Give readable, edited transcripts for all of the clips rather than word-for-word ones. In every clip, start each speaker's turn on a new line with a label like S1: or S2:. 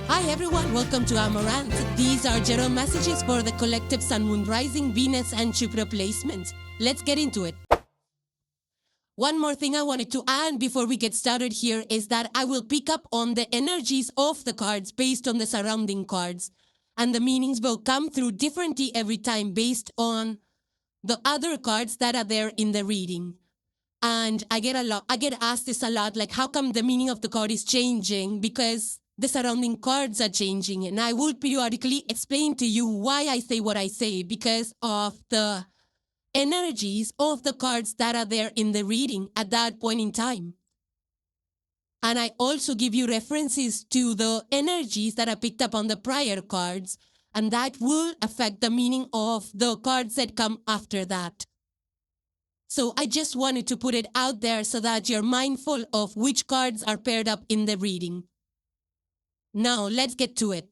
S1: Hi everyone, welcome to Amaranth. These are general messages for the collective Sun, Moon, Rising, Venus and Jupiter placements. Let's get into it. One more thing I wanted to add before we get started here is that I will pick up on the energies of the cards based on the surrounding cards. And the meanings will come through differently every time based on the other cards that are there in the reading. And I get asked this a lot, like how come the meaning of the card is changing? Because the surrounding cards are changing. And I will periodically explain to you why I say what I say, because of the energies of the cards that are there in the reading at that point in time. And I also give you references to the energies that are picked up on the prior cards, and that will affect the meaning of the cards that come after that. So I just wanted to put it out there so that you're mindful of which cards are paired up in the reading. Now, let's get to it.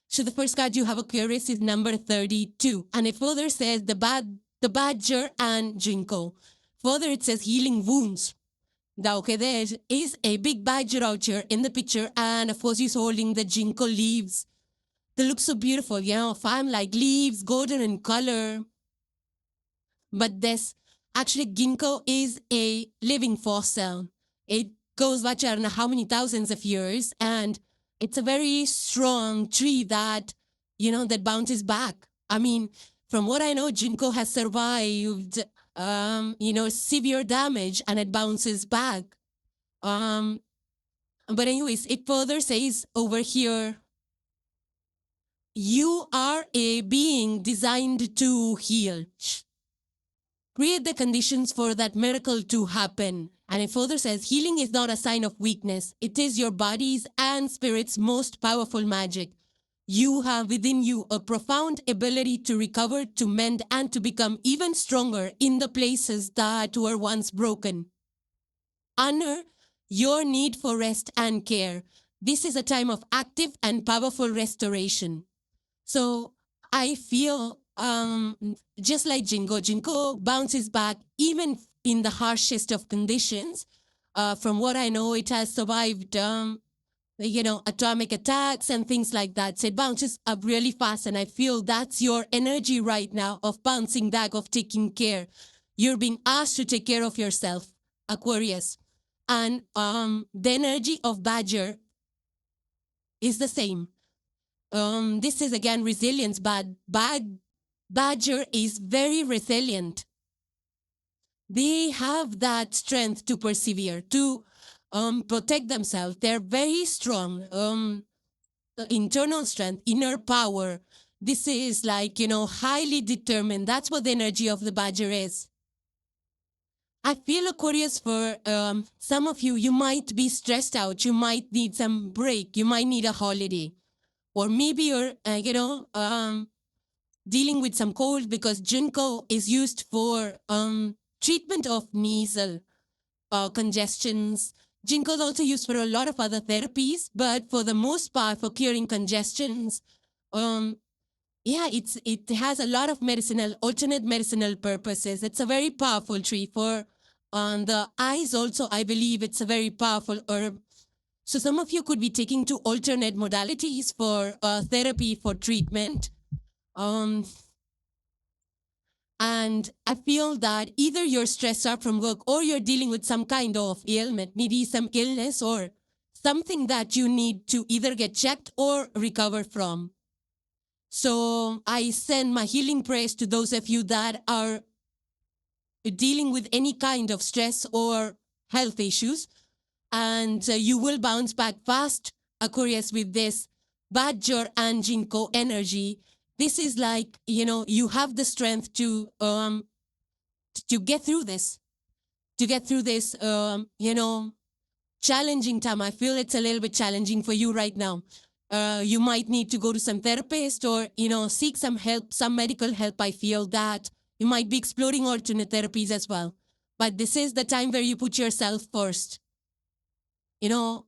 S1: So the first card you have, Aquarius, is number 32. And it further says the badger and Jinko. Further, it says healing wounds. Now, okay, there is a big badger out here in the picture. And of course, he's holding the Jinko leaves. They look so beautiful, you know, fine, like leaves, golden in color. But this, actually, ginkgo is a living fossil. It goes back, I don't know how many thousands of years, and it's a very strong tree that, you know, that bounces back. I mean, from what I know, ginkgo has survived, you know, severe damage, and it bounces back. But anyways, it further says over here, you are a being designed to heal. Create the conditions for that miracle to happen. And it further says, healing is not a sign of weakness. It is your body's and spirit's most powerful magic. You have within you a profound ability to recover, to mend, and to become even stronger in the places that were once broken. Honor your need for rest and care. This is a time of active and powerful restoration. So I feel just like ginkgo bounces back even in the harshest of conditions. From what I know, it has survived, you know, atomic attacks and things like that. So it bounces up really fast, and I feel that's your energy right now of bouncing back, of taking care. You're being asked to take care of yourself, Aquarius. And the energy of badger is the same. This is again resilience, but badger is very resilient. They have that strength to persevere, to protect themselves. They're very strong. Internal strength, inner power. This is like, you know, highly determined. That's what the energy of the badger is. I feel, Aquarius, for some of you, you might be stressed out. You might need some break. You might need a holiday. Or maybe you're, you know, dealing with some cold, because ginkgo is used for treatment of nasal congestions. Ginkgo is also used for a lot of other therapies, but for the most part, for curing congestions, yeah, it has a lot of alternate medicinal purposes. It's a very powerful tree. For the eyes also, I believe it's a very powerful herb. So some of you could be taking to alternate modalities for therapy, for treatment. And I feel that either you're stressed out from work or you're dealing with some kind of ailment, maybe some illness or something that you need to either get checked or recover from. So I send my healing prayers to those of you that are dealing with any kind of stress or health issues. And you will bounce back fast, Aquarius, with this badger and ginkgo energy. This is like, you know, you have the strength to get through this, you know, challenging time. I feel it's a little bit challenging for you right now. You might need to go to some therapist or, you know, seek some help, some medical help. I feel that you might be exploring alternate therapies as well. But this is the time where you put yourself first. You know,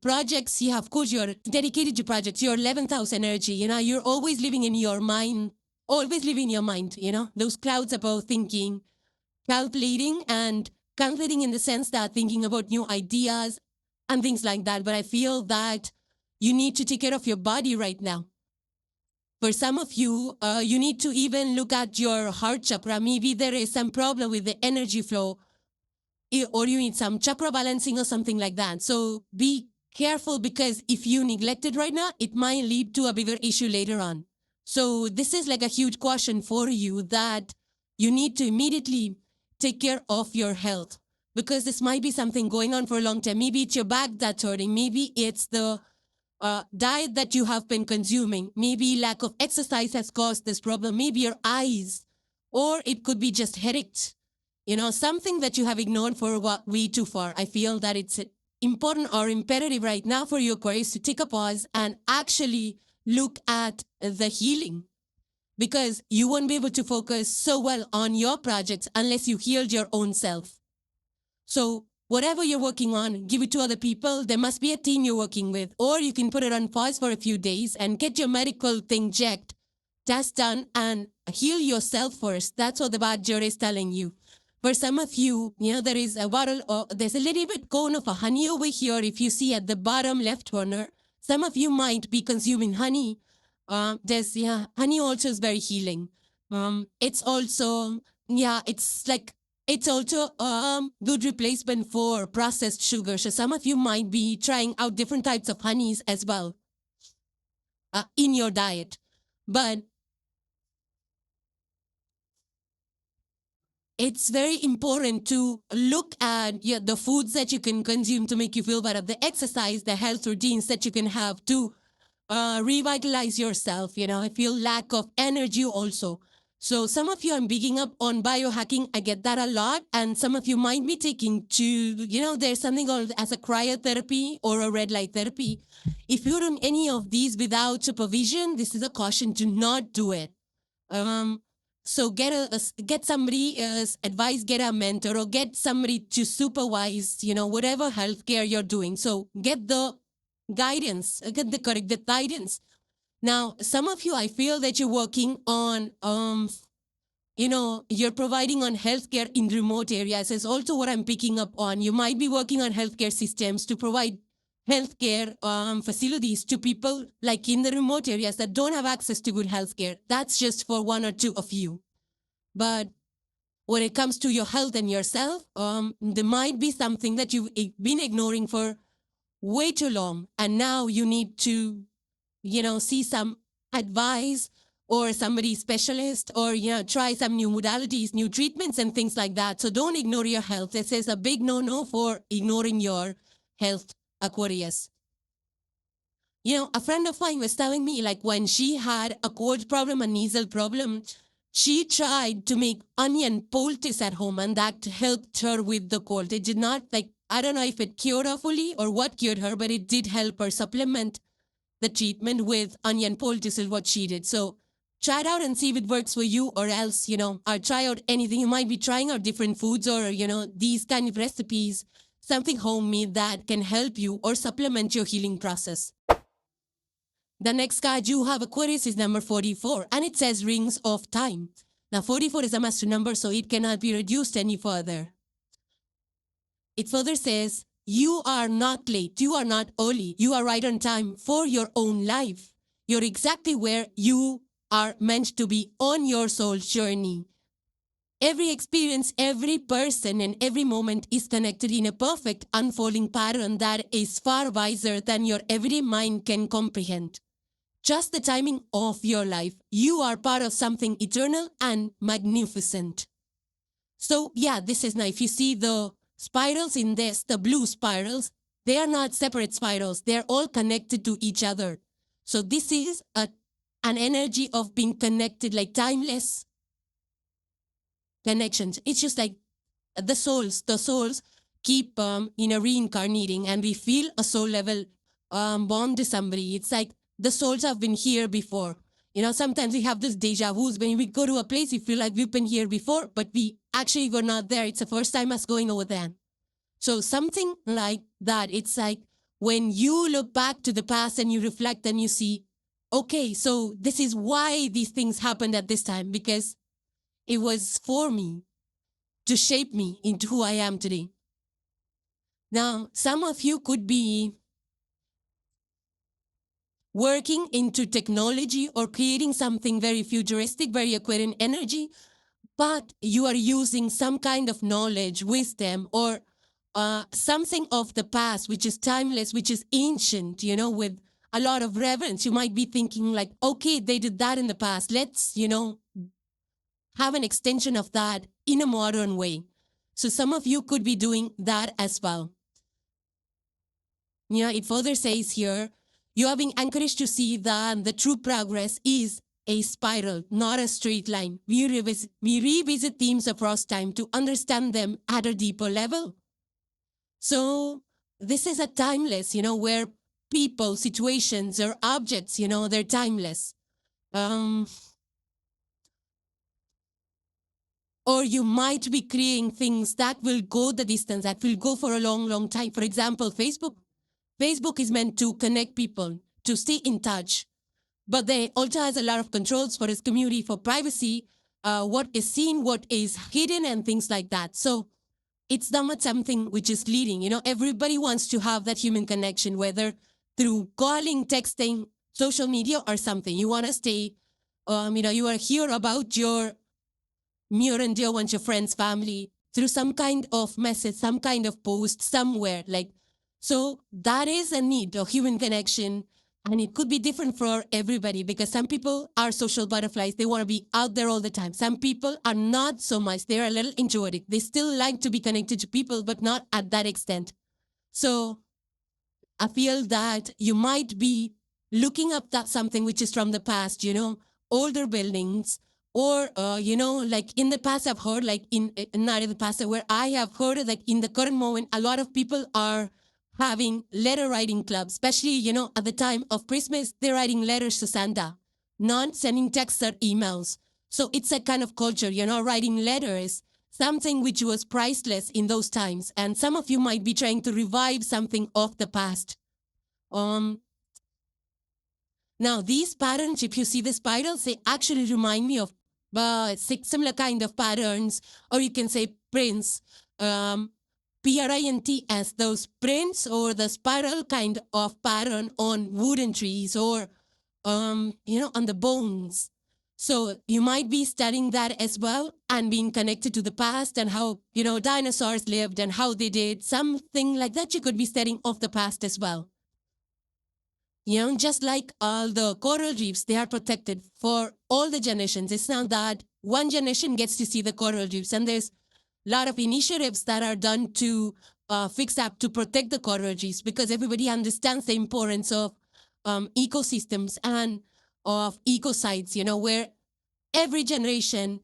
S1: projects, yeah, of course, you're dedicated to projects. Your 11th house energy, you know, you're always living in your mind, you know, those clouds above thinking, calculating in the sense that thinking about new ideas and things like that. But I feel that you need to take care of your body right now. For some of you, you need to even look at your heart chakra. Maybe there is some problem with the energy flow, or you need some chakra balancing or something like that. So be careful, because if you neglect it right now, it might lead to a bigger issue later on. So this is like a huge caution for you that you need to immediately take care of your health, because this might be something going on for a long time. Maybe it's your back that's hurting. Maybe it's the diet that you have been consuming. Maybe lack of exercise has caused this problem. Maybe your eyes, or it could be just headaches. Something that you have ignored for way too far. I feel that it's important or imperative right now for you, Aquarius, to take a pause and actually look at the healing, because you won't be able to focus so well on your projects unless you healed your own self. So whatever you're working on, give it to other people. There must be a team you're working with, or you can put it on pause for a few days and get your medical thing checked, test done, and heal yourself first. That's what the Badger is telling you. For some of you, there is a bottle, or there's a little bit cone of a honey over here. If you see at the bottom left corner, some of you might be consuming honey. Honey also is very healing. It's also, it's also good replacement for processed sugar. So some of you might be trying out different types of honeys as well in your diet. But it's very important to look at the foods that you can consume to make you feel better, the exercise, the health routines that you can have to revitalize yourself. I feel lack of energy also. So some of you are picking up on biohacking. I get that a lot. And some of you might be taking there's something called as a cryotherapy or a red light therapy. If you're on any of these without supervision, this is a caution to not do it. So get somebody's advice, get a mentor, or get somebody to supervise, whatever healthcare you're doing. So get the guidance, get the correct guidance. Now, some of you, I feel that you're working on, you're providing on healthcare in remote areas is also what I'm picking up on. You might be working on healthcare systems to provide healthcare facilities to people like in the remote areas that don't have access to good healthcare. That's just for one or two of you. But when it comes to your health and yourself, there might be something that you've been ignoring for way too long. And now you need to, see some advice or somebody specialist, or, try some new modalities, new treatments and things like that. So don't ignore your health. This is a big no-no for ignoring your health, Aquarius. A friend of mine was telling me, like, when she had a cold problem, a nasal problem, she tried to make onion poultice at home, and that helped her with the cold. It did not, I don't know if it cured her fully or what cured her, but it did help her supplement the treatment with onion poultice is what she did. So try it out and see if it works for you, or else, or try out anything. You might be trying out different foods or, these kind of recipes, something homemade that can help you or supplement your healing process. The next card you have, Aquarius, is number 44, and it says Rings of Time. Now, 44 is a master number, so it cannot be reduced any further. It further says, you are not late, you are not early, you are right on time for your own life. You're exactly where you are meant to be on your soul's journey. Every experience, every person, and every moment is connected in a perfect unfolding pattern that is far wiser than your everyday mind can comprehend. Just the timing of your life. You are part of something eternal and magnificent. So yeah, this is now, if you see the spirals in this, the blue spirals, they are not separate spirals. They're all connected to each other. So this is an energy of being connected, like timeless connections. It's just like the souls keep reincarnating, and we feel a soul level bond to somebody. It's like the souls have been here before. Sometimes we have this deja vu. When we go to a place, we feel like we've been here before, but we actually were not there. It's the first time us going over there. So something like that. It's like when you look back to the past and you reflect and you see, okay, so this is why these things happened at this time, because it was for me to shape me into who I am today. Now, some of you could be working into technology or creating something very futuristic, very Aquarian energy, but you are using some kind of knowledge, wisdom, or something of the past, which is timeless, which is ancient, with a lot of reverence. You might be thinking like, okay, they did that in the past. Let's, have an extension of that in a modern way. So some of you could be doing that as well. It further says here, you are being encouraged to see that the true progress is a spiral, not a straight line. We revisit themes across time to understand them at a deeper level. So this is a timeless, where people, situations, or objects, they're timeless. Or you might be creating things that will go the distance, that will go for a long, long time. For example, Facebook. Facebook is meant to connect people, to stay in touch. But they also has a lot of controls for its community, for privacy, what is seen, what is hidden, and things like that. So it's not something which is leading. Everybody wants to have that human connection, whether through calling, texting, social media, or something. You want to stay, you are here about your near and dear ones, your friends, family, through some kind of message, some kind of post somewhere. So that is a need of human connection. And it could be different for everybody, because some people are social butterflies. They want to be out there all the time. Some people are not so much. They're a little introverted. They still like to be connected to people, but not at that extent. So I feel that you might be looking up that something which is from the past, older buildings, or, like in the past, I've heard, like not in the past, where I have heard that in the current moment, a lot of people are having letter writing clubs, especially, at the time of Christmas, they're writing letters to Santa, not sending texts or emails. So it's a kind of culture, writing letters, something which was priceless in those times. And some of you might be trying to revive something of the past. Now, these patterns, if you see the spirals, they actually remind me of similar kind of patterns, or you can say prints. PRINT, those prints or the spiral kind of pattern on wooden trees, or, on the bones. So you might be studying that as well, and being connected to the past and how, dinosaurs lived and how they did something like that. You could be studying of the past as well. Just like all the coral reefs, they are protected for all the generations. It's not that one generation gets to see the coral reefs, and there's a lot of initiatives that are done to fix up, to protect the coral reefs, because everybody understands the importance of ecosystems and of ecosites, where every generation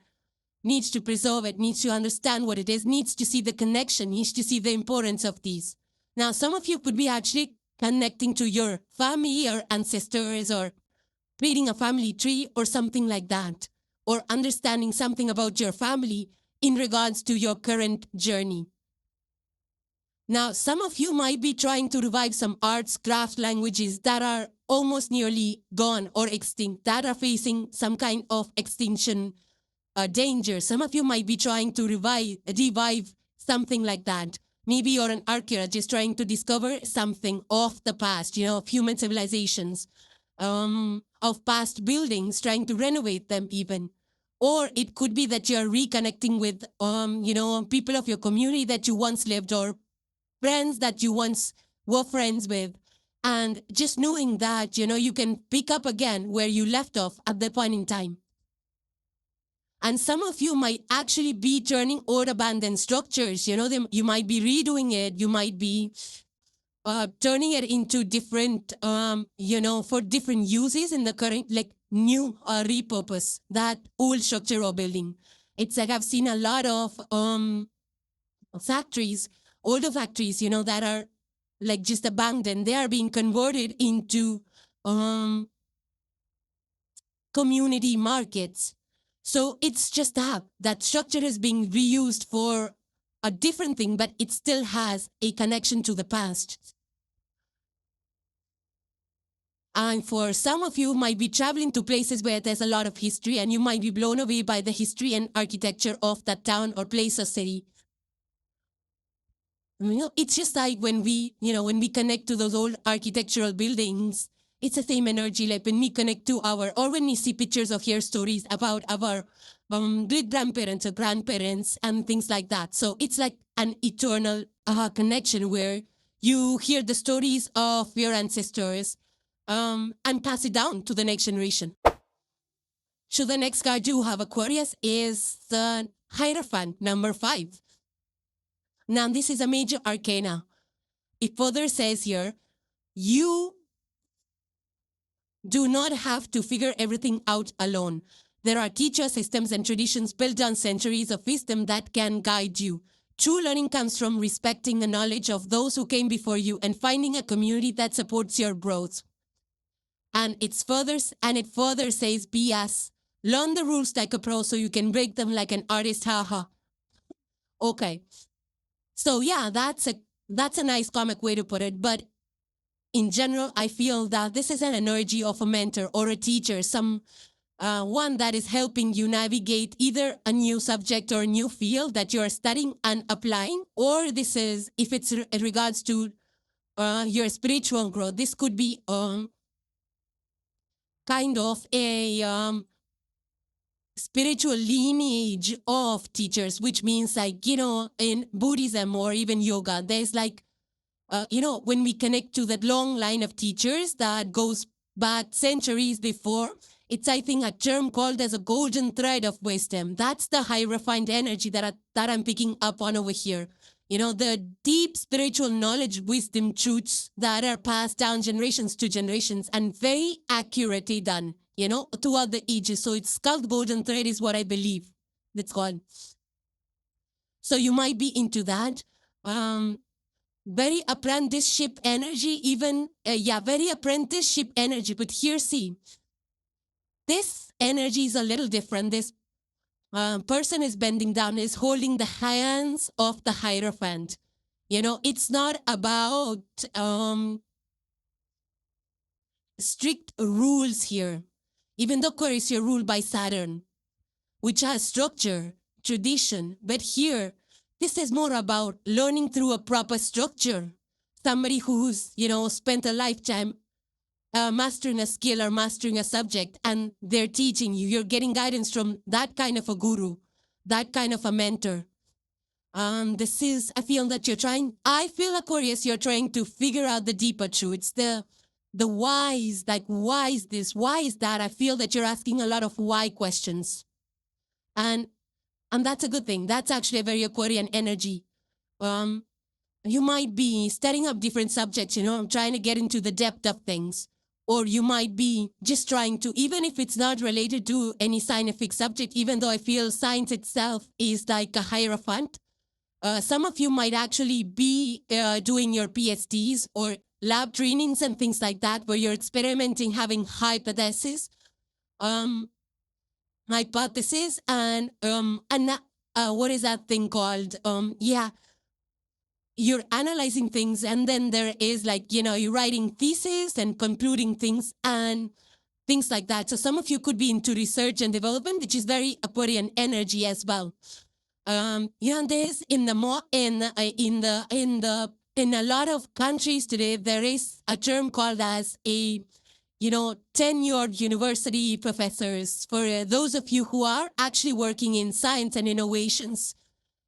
S1: needs to preserve it, needs to understand what it is, needs to see the connection, needs to see the importance of these. Now, some of you could be actually connecting to your family or ancestors, or creating a family tree or something like that, or understanding something about your family in regards to your current journey. Now, some of you might be trying to revive some arts, crafts, languages that are almost nearly gone or extinct, that are facing some kind of extinction danger. Some of you might be trying to revive something like that. Maybe you're an archaeologist trying to discover something of the past, of human civilizations, of past buildings, trying to renovate them even. Or it could be that you're reconnecting with, people of your community that you once lived, or friends that you once were friends with. And just knowing that, you can pick up again where you left off at that point in time. And some of you might actually be turning old abandoned structures. You might be redoing it. You might be turning it into different, for different uses in the current, like new repurpose that old structure or building. It's like I've seen a lot of factories, older factories, that are like just abandoned. They are being converted into community markets. So it's just that structure is being reused for a different thing, but it still has a connection to the past. And for some of you might be traveling to places where there's a lot of history, and you might be blown away by the history and architecture of that town or place or city. It's just like when we connect to those old architectural buildings, it's the same energy. Like when we connect to or when we see pictures or hear stories about our great grandparents or grandparents and things like that. So it's like an eternal connection where you hear the stories of your ancestors and pass it down to the next generation. So the next card you have, Aquarius, is the Hierophant, number 5. Now, this is a major arcana. It further says here, you do not have to figure everything out alone. There are teachers, systems, and traditions built on centuries of wisdom that can guide you. True learning comes from respecting the knowledge of those who came before you and finding a community that supports your growth. And it further says, BS. Learn the rules like a pro so you can break them like an artist. Haha. Okay. So yeah, that's a nice comic way to put it. But in general, I feel that this is an energy of a mentor or a teacher, one that is helping you navigate either a new subject or a new field that you're studying and applying, or this is, if it's in regards to your spiritual growth, this could be kind of a spiritual lineage of teachers, which means like, in Buddhism or even yoga, there's like, when we connect to that long line of teachers that goes back centuries before, it's, I think, a term called as a golden thread of wisdom. That's the high refined energy that I'm picking up on over here. The deep spiritual knowledge, wisdom, truths that are passed down generations to generations and very accurately done, throughout the ages. So it's called golden thread is what I believe it's called. So you might be into that. Very apprenticeship energy, very apprenticeship energy. But here, see, this energy is a little different. This person is bending down, is holding the hands of the Hierophant. It's not about strict rules here. Even though Aquarius, you're ruled by Saturn, which has structure, tradition. But here, this is more about learning through a proper structure. Somebody who's, spent a lifetime mastering a skill or mastering a subject, and they're teaching you. You're getting guidance from that kind of a guru, that kind of a mentor. I feel that I feel, Aquarius, you're trying to figure out the deeper truths, the whys, like why is this, why is that? I feel that you're asking a lot of why questions. And that's a good thing. That's actually a very Aquarian energy. You might be studying up different subjects, trying to get into the depth of things. Or you might be just trying to, even if it's not related to any scientific subject, even though I feel science itself is like a Hierophant. Some of you might actually be doing your PhDs or lab trainings and things like that, where you're experimenting, having hypotheses, and what is that thing called? You're analyzing things, and then there is like, you're writing thesis and concluding things and things like that. So some of you could be into research and development, which is very Aquarian energy as well. There's in a lot of countries today, there is a term called as a tenured university professors. For those of you who are actually working in science and innovations,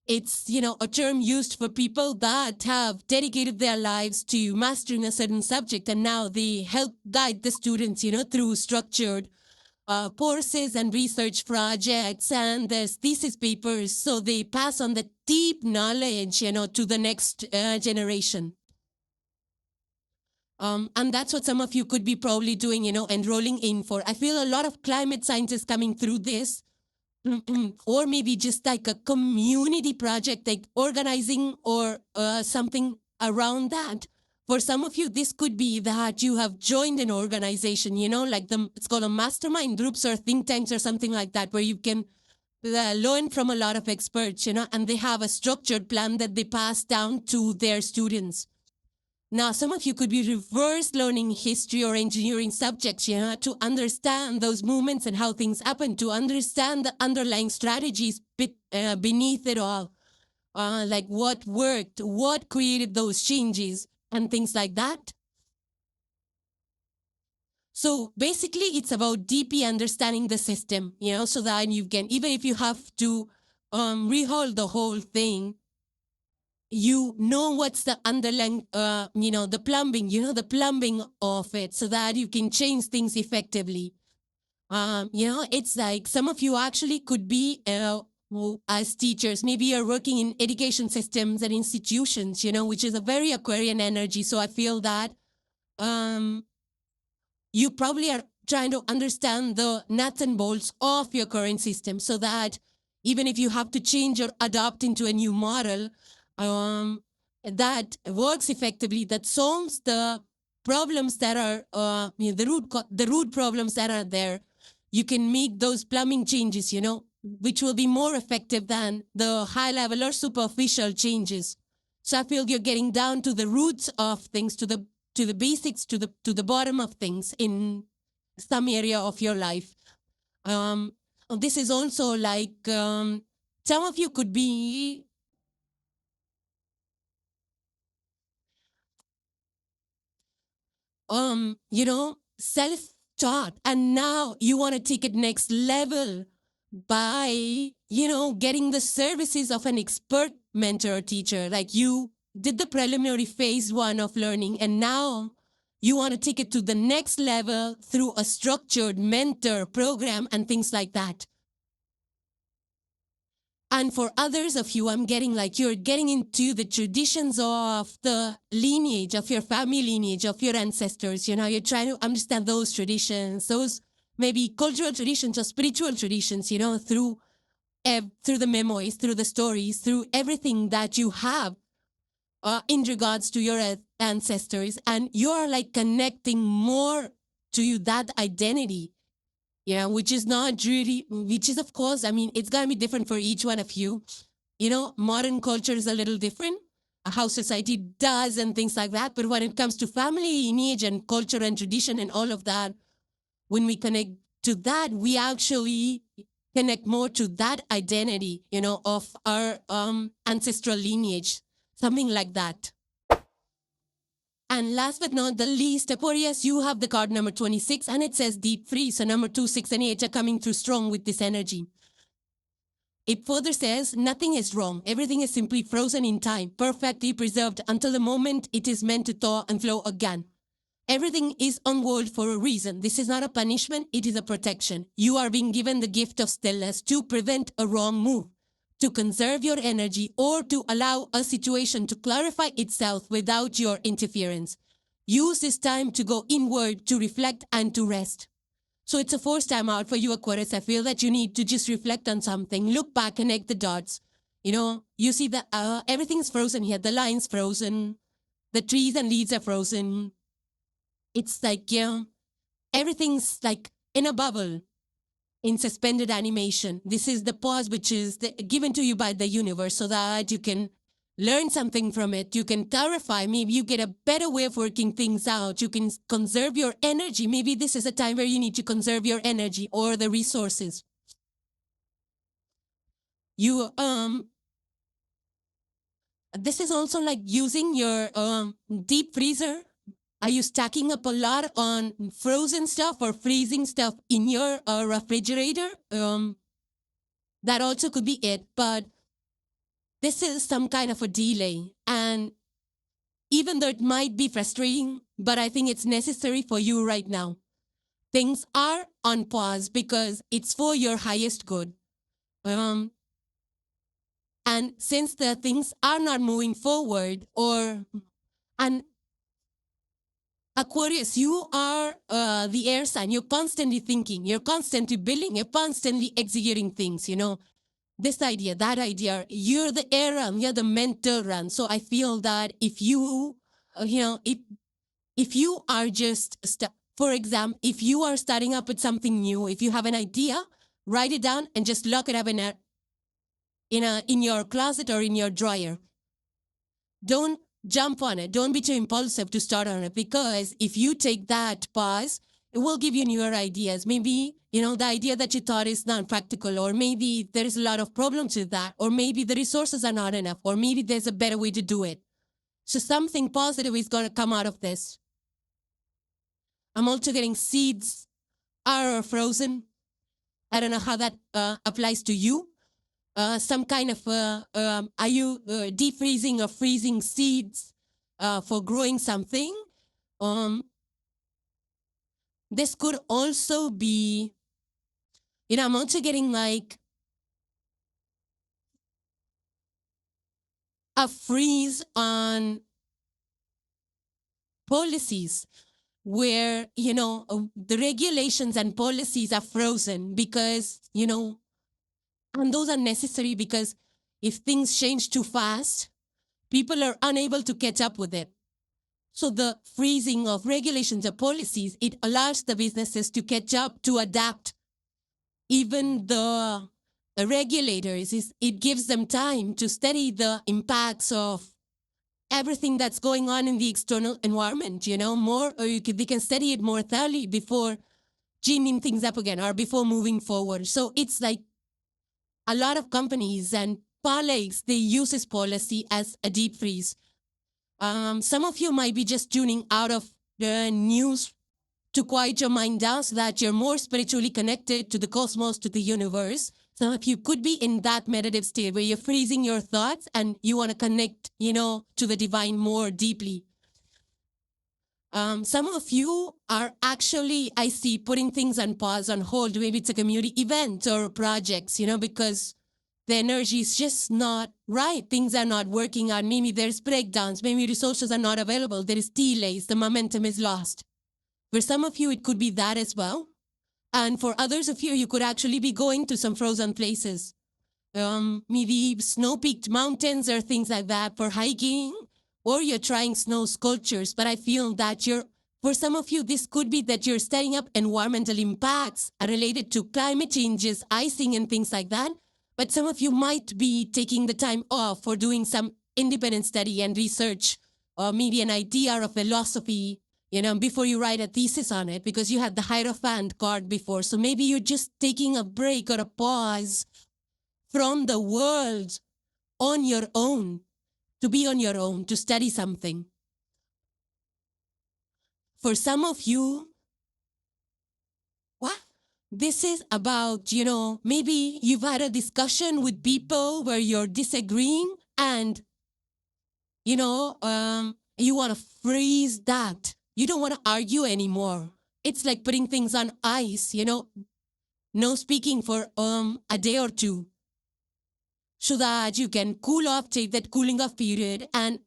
S1: it's, a term used for people that have dedicated their lives to mastering a certain subject, and now they help guide the students, through structured courses and research projects, and there's thesis papers. So they pass on the deep knowledge, to the next generation. And that's what some of you could be probably doing, enrolling in for. I feel a lot of climate scientists coming through this. Or maybe just like a community project, like organizing or something around that. For some of you, this could be that you have joined an organization, like it's called a mastermind groups or think tanks or something like that, where you can learn from a lot of experts, and they have a structured plan that they pass down to their students. Now, some of you could be reverse learning history or engineering subjects, to understand those movements and how things happen, to understand the underlying strategies beneath it all. like what worked, what created those changes, and things like that. So basically, it's about deeply understanding the system, so that you can, even if you have to rehaul the whole thing, you know what's the underlying, the plumbing of it, so that you can change things effectively. It's like some of you actually could be as teachers. Maybe you're working in education systems and institutions, which is a very Aquarian energy. So I feel that you probably are trying to understand the nuts and bolts of your current system, so that even if you have to change or adopt into a new model that works effectively, that solves the problems that are the root problems that are there, you can make those plumbing changes, which will be more effective than the high level or superficial changes. So I feel you're getting down to the roots of things, to the basics, to the bottom of things in some area of your life. This is also like some of you could be self-taught, and now you want to take it next level by, getting the services of an expert mentor or teacher. Like you did the preliminary phase 1 of learning, and now you want to take it to the next level through a structured mentor program and things like that. And for others of you, I'm getting like you're getting into the traditions of the lineage, of your family lineage, of your ancestors. You're trying to understand those traditions, those maybe cultural traditions or spiritual traditions, through the memories, through the stories, through everything that you have in regards to your ancestors. And you're like connecting more to that identity. Which is not really, which is, of course, I mean, it's going to be different for each one of you. Modern culture is a little different, how society does and things like that. But when it comes to family, lineage, and culture and tradition and all of that, when we connect to that, we actually connect more to that identity, of our ancestral lineage, something like that. And last but not the least, Aquarius, you have the card number 26, and it says deep freeze. So number 2, 6, and 8 are coming through strong with this energy. It further says, nothing is wrong. Everything is simply frozen in time, perfectly preserved until the moment it is meant to thaw and flow again. Everything is on hold for a reason. This is not a punishment, it is a protection. You are being given the gift of stillness to prevent a wrong move, to conserve your energy, or to allow a situation to clarify itself without your interference. Use this time to go inward, to reflect, and to rest. So it's a forced time out for you, Aquarius. I feel that you need to just reflect on something, look back, connect the dots. You see that everything's frozen here. The line's frozen. The trees and leaves are frozen. It's like, everything's like in a bubble, in suspended animation. This is the pause which is given to you by the universe, so that you can learn something from it. You can clarify. Maybe you get a better way of working things out. You can conserve your energy. Maybe this is a time where you need to conserve your energy or the resources. This is also like using your deep freezer. Are you stacking up a lot on frozen stuff or freezing stuff in your refrigerator? That also could be it, but this is some kind of a delay. And even though it might be frustrating, but I think it's necessary for you right now. Things are on pause because it's for your highest good. And since the things are not moving forward, and Aquarius, you are the air sign. You're constantly thinking, you're constantly building, you're constantly executing things, this idea, that idea. You're the air run, you're the mental run. So I feel that if you, if you are just, for example, if you are starting up with something new, if you have an idea, write it down and just lock it up in your closet or in your drawer. Don't jump on it. Don't be too impulsive to start on it, because if you take that pause, it will give you newer ideas. Maybe, the idea that you thought is not practical, or maybe there is a lot of problems with that, or maybe the resources are not enough, or maybe there's a better way to do it. So something positive is going to come out of this. I'm also getting seeds are frozen. I don't know how that applies to you. Some kind of, are you defreezing or freezing seeds for growing something? This could also be, I'm also getting like a freeze on policies where, the regulations and policies are frozen because, and those are necessary because if things change too fast, people are unable to catch up with it. So the freezing of regulations or policies, it allows the businesses to catch up, to adapt. Even the regulators, it gives them time to study the impacts of everything that's going on in the external environment, more, or they can study it more thoroughly before ginning things up again or before moving forward. So it's like a lot of companies and parlays, they use this policy as a deep freeze. Some of you might be just tuning out of the news to quiet your mind down so that you're more spiritually connected to the cosmos, to the universe. Some of you could be in that meditative state where you're freezing your thoughts and you want to connect, to the divine more deeply. Some of you are actually, I see, putting things on pause, on hold. Maybe it's a community event or projects, because the energy is just not right. Things are not working out. Maybe there's breakdowns. Maybe resources are not available. There is delays. The momentum is lost. For some of you, it could be that as well. And for others of you, you could actually be going to some frozen places. Maybe snow-peaked mountains or things like that for hiking, or you're trying snow sculptures. But I feel that for some of you, this could be that you're studying up environmental impacts related to climate changes, icing and things like that. But some of you might be taking the time off for doing some independent study and research, or maybe an idea or philosophy, before you write a thesis on it, because you had the Hierophant card before. So maybe you're just taking a break or a pause from the world on your own, to be on your own, to study something. For some of you, what? This is about, maybe you've had a discussion with people where you're disagreeing and, you want to freeze that. You don't want to argue anymore. It's like putting things on ice, no speaking for a day or two, so that you can cool off, take that cooling off period and,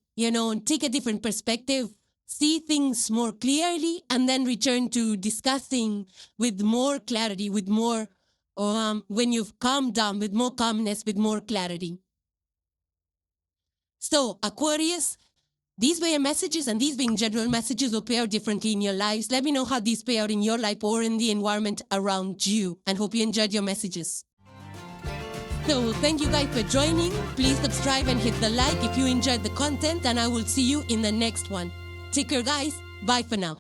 S1: take a different perspective, see things more clearly, and then return to discussing with more clarity, with more, when you've calmed down, with more calmness, with more clarity. So Aquarius, these were your messages, and these being general messages will play out differently in your lives. Let me know how these play out in your life or in the environment around you, and hope you enjoyed your messages. So thank you guys for joining. Please subscribe and hit the like if you enjoyed the content, and I will see you in the next one. Take care, guys. Bye for now.